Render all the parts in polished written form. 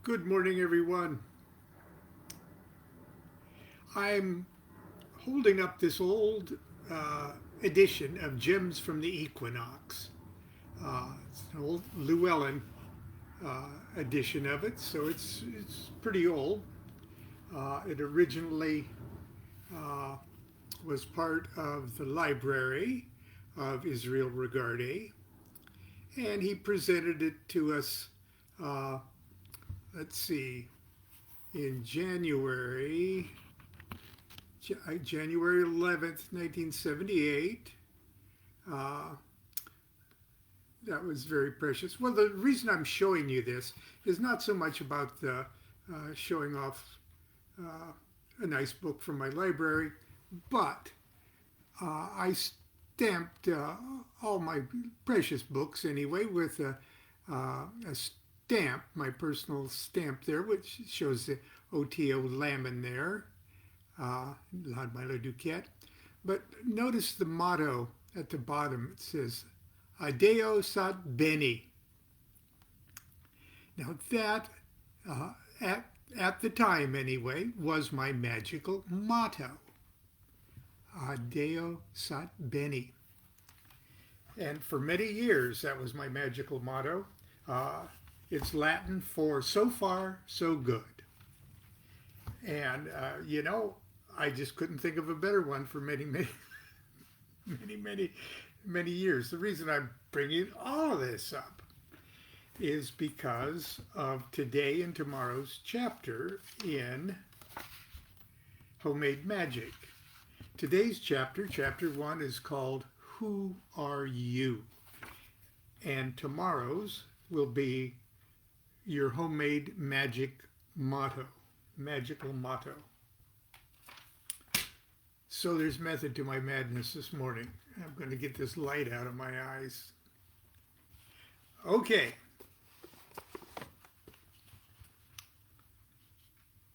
Good morning, everyone. I'm holding up this old edition of Gems from the Equinox. It's an old Llewellyn edition of it, so it's pretty old. It originally uh, was part of the library of Israel Regardie, and he presented it to us. Uh, let's see, in January 11th, 1978. Uh, that was very precious. Well, the reason I'm showing you this is not so much about the showing off uh, a nice book from my library, but I stamped all my precious books anyway with a stamp, my personal stamp there, which shows the OTO Lamon there, Lon Milo DuQuette. But notice the motto at the bottom. It says, Adeo Sat Beni. Now that, uh, at the time anyway, was my magical motto. Adeo Sat Beni. And for many years, that was my magical motto. Uh, it's Latin for so far, so good. And, I just couldn't think of a better one for many years. The reason I'm bringing all of this up is because of today and tomorrow's chapter in Homemade Magic. Today's chapter, chapter 1, is called Who Are You? And tomorrow's will be your homemade magic motto, magical motto. So there's method to my madness this morning. I'm going to get this light out of my eyes. Okay.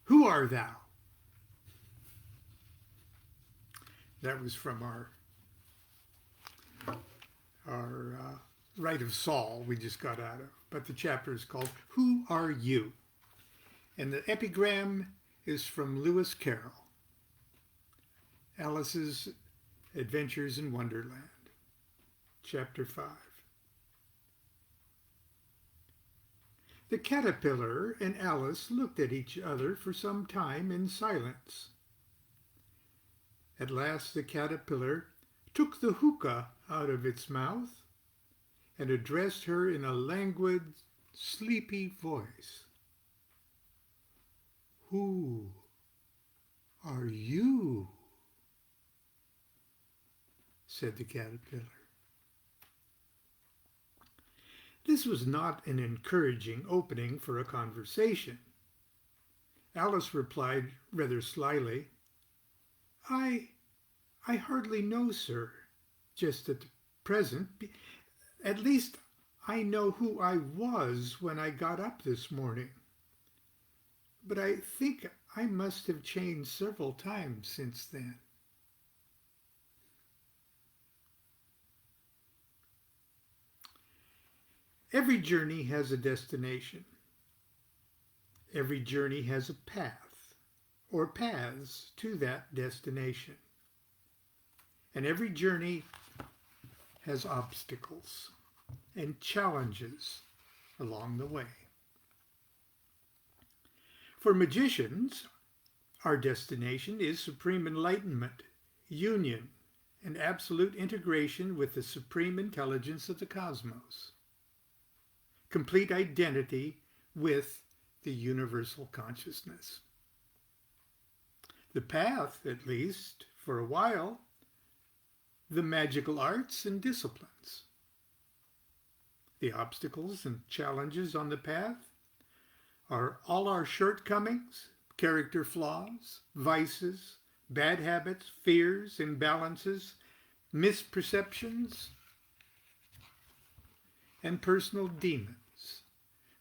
Who are thou? That was from our Rite of Saul we just got out of. But the chapter is called Who Are You? And the epigram is from Lewis Carroll. Alice's Adventures in Wonderland, Chapter 5. The caterpillar and Alice looked at each other for some time in silence. At last the caterpillar took the hookah out of its mouth and addressed her in a languid, sleepy voice. Who are you? Said the caterpillar. This was not an encouraging opening for a conversation. Alice replied rather slyly, I hardly know, sir, just at present. At least I know who I was when I got up this morning. But I think I must have changed several times since then. Every journey has a destination. Every journey has a path or paths to that destination. And every journey has obstacles and challenges along the way. For magicians, our destination is supreme enlightenment, union, and absolute integration with the supreme intelligence of the cosmos. Complete identity with the universal consciousness. The path, at least for a while, the magical arts and disciplines. The obstacles and challenges on the path are all our shortcomings, character flaws, vices, bad habits, fears, imbalances, misperceptions, and personal demons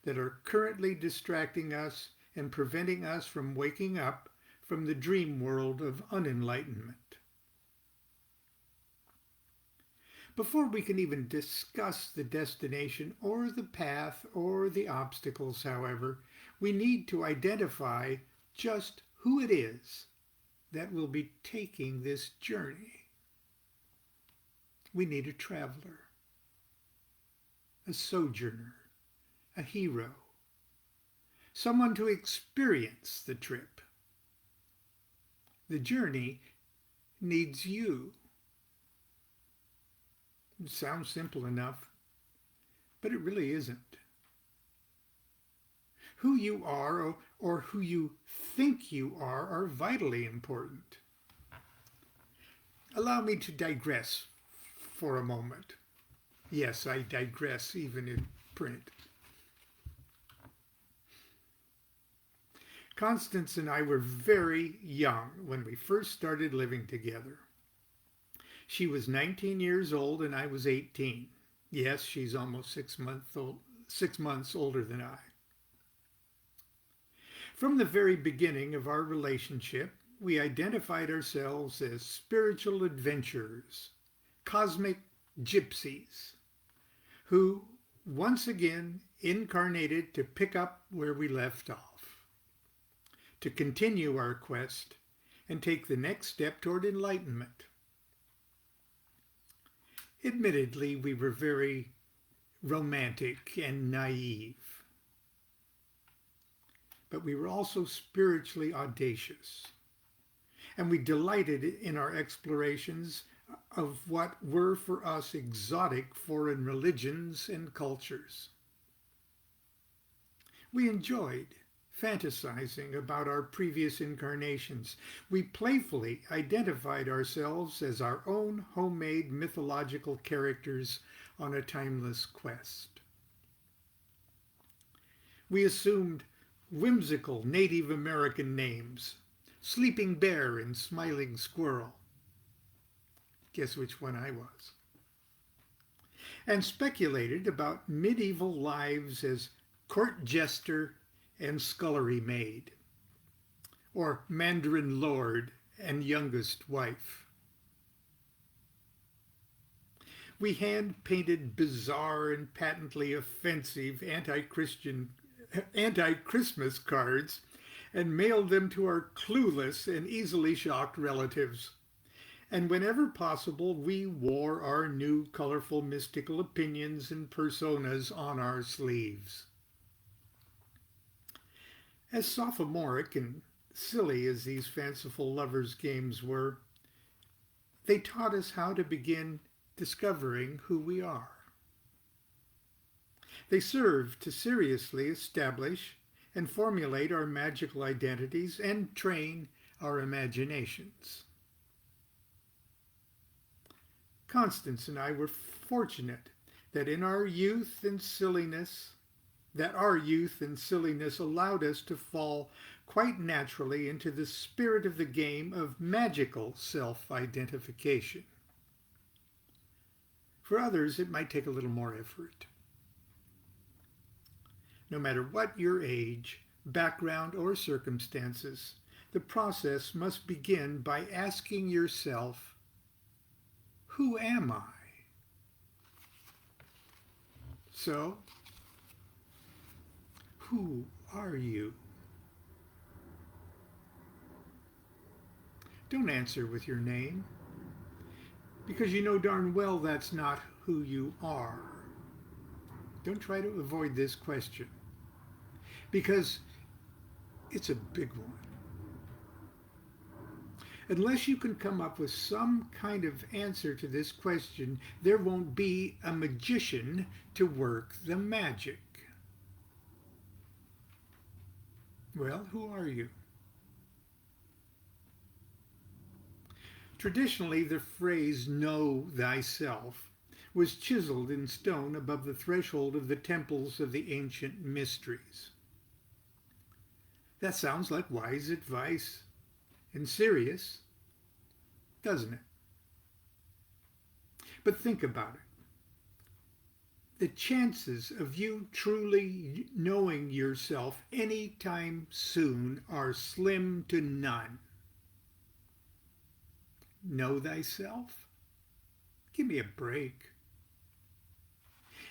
that are currently distracting us and preventing us from waking up from the dream world of unenlightenment. Before we can even discuss the destination or the path or the obstacles, however, we need to identify just who it is that will be taking this journey. We need a traveler, a sojourner, a hero, someone to experience the trip. The journey needs you. It sounds simple enough, but it really isn't. Who you are or who you think you are vitally important. Allow me to digress for a moment. Yes, I digress even in print. Constance and I were very young when we first started living together. She was 19 years old and I was 18. Yes, she's almost 6 months older than I. From the very beginning of our relationship, we identified ourselves as spiritual adventurers, cosmic gypsies, who once again incarnated to pick up where we left off, to continue our quest and take the next step toward enlightenment. Admittedly, we were very romantic and naive, but we were also spiritually audacious, and we delighted in our explorations of what were for us exotic foreign religions and cultures. We enjoyed fantasizing about our previous incarnations. We playfully identified ourselves as our own homemade mythological characters on a timeless quest. We assumed whimsical Native American names, Sleeping Bear and Smiling Squirrel. Guess which one I was. And speculated about medieval lives as court jester and scullery maid, or Mandarin lord and youngest wife. We hand-painted bizarre and patently offensive anti-Christmas cards and mailed them to our clueless and easily shocked relatives. And whenever possible, we wore our new colorful mystical opinions and personas on our sleeves. As sophomoric and silly as these fanciful lovers' games were, they taught us how to begin discovering who we are. They served to seriously establish and formulate our magical identities and train our imaginations. Constance and I were fortunate that our youth and silliness allowed us to fall quite naturally into the spirit of the game of magical self-identification. For others, it might take a little more effort. No matter what your age, background, or circumstances, the process must begin by asking yourself, who am I? So, who are you? Don't answer with your name, because you know darn well that's not who you are. Don't try to avoid this question, because it's a big one. Unless you can come up with some kind of answer to this question, there won't be a magician to work the magic. Well, who are you? Traditionally, the phrase, know thyself, was chiseled in stone above the threshold of the temples of the ancient mysteries. That sounds like wise advice and serious, doesn't it? But think about it. The chances of you truly knowing yourself anytime soon are slim to none. Know thyself? Give me a break.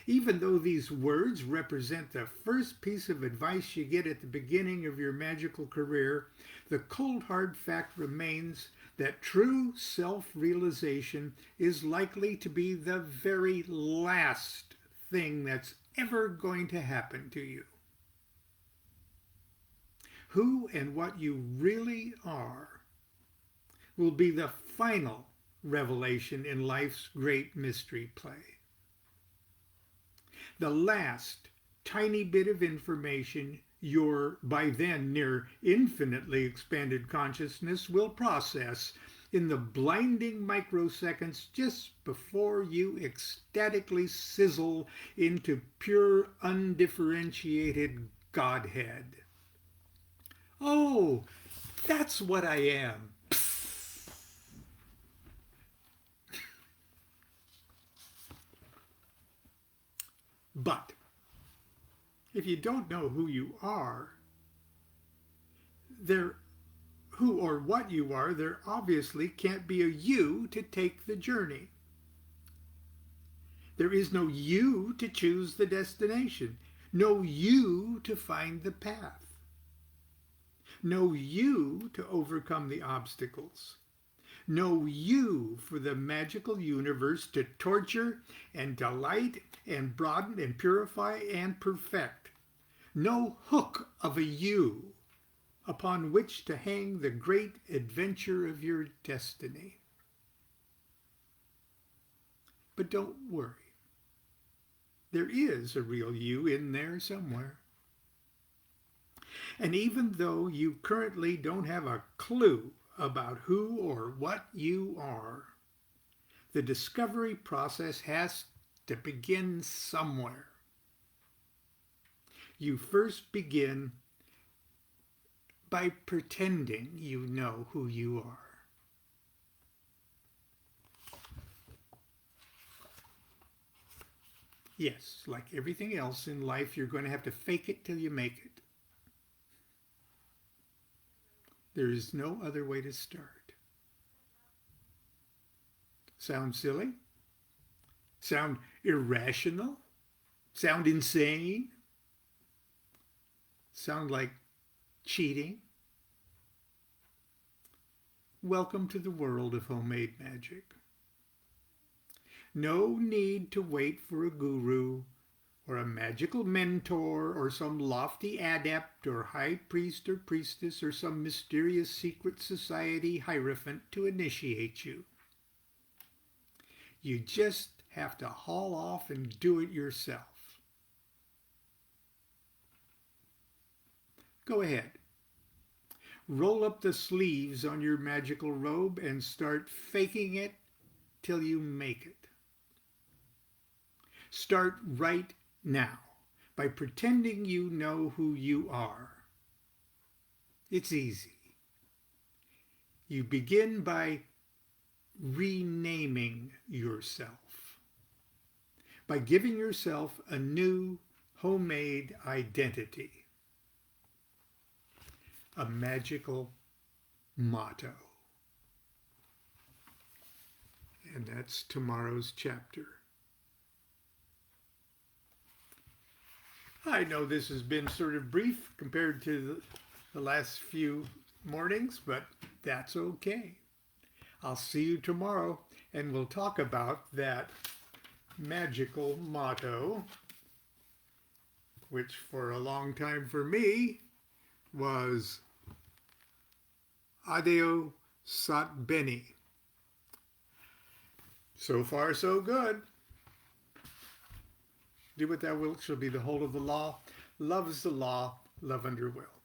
Even though these words represent the first piece of advice you get at the beginning of your magical career, the cold hard fact remains that true self-realization is likely to be the very last thing that's ever going to happen to you. Who and what you really are will be the final revelation in life's great mystery play. The last tiny bit of information your by then near infinitely expanded consciousness will process in the blinding microseconds just before you ecstatically sizzle into pure undifferentiated Godhead. Oh, that's what I am. But if you don't know who you are, who or what you are, there obviously can't be a you to take the journey. There is no you to choose the destination, no you to find the path, no you to overcome the obstacles, no you for the magical universe to torture and delight and broaden and purify and perfect. No hook of a you upon which to hang the great adventure of your destiny. But don't worry. There is a real you in there somewhere. And even though you currently don't have a clue about who or what you are, the discovery process has to begin somewhere. You first begin by pretending you know who you are. Yes, like everything else in life, you're going to have to fake it till you make it. There is no other way to start. Sound silly? Sound irrational? Sound insane? Sound like cheating? Welcome to the world of homemade magic. No need to wait for a guru or a magical mentor or some lofty adept or high priest or priestess or some mysterious secret society hierophant to initiate you. You just have to haul off and do it yourself. Go ahead. Roll up the sleeves on your magical robe and start faking it till you make it. Start right now by pretending you know who you are. It's easy. You begin by renaming yourself, by giving yourself a new homemade identity, a magical motto. And that's tomorrow's chapter. I know this has been sort of brief compared to the last few mornings, but that's okay. I'll see you tomorrow, and we'll talk about that magical motto, which for a long time for me was Adeo Sat Bene. So far, so good. Do what thou wilt shall be the whole of the law. Love is the law, love under will.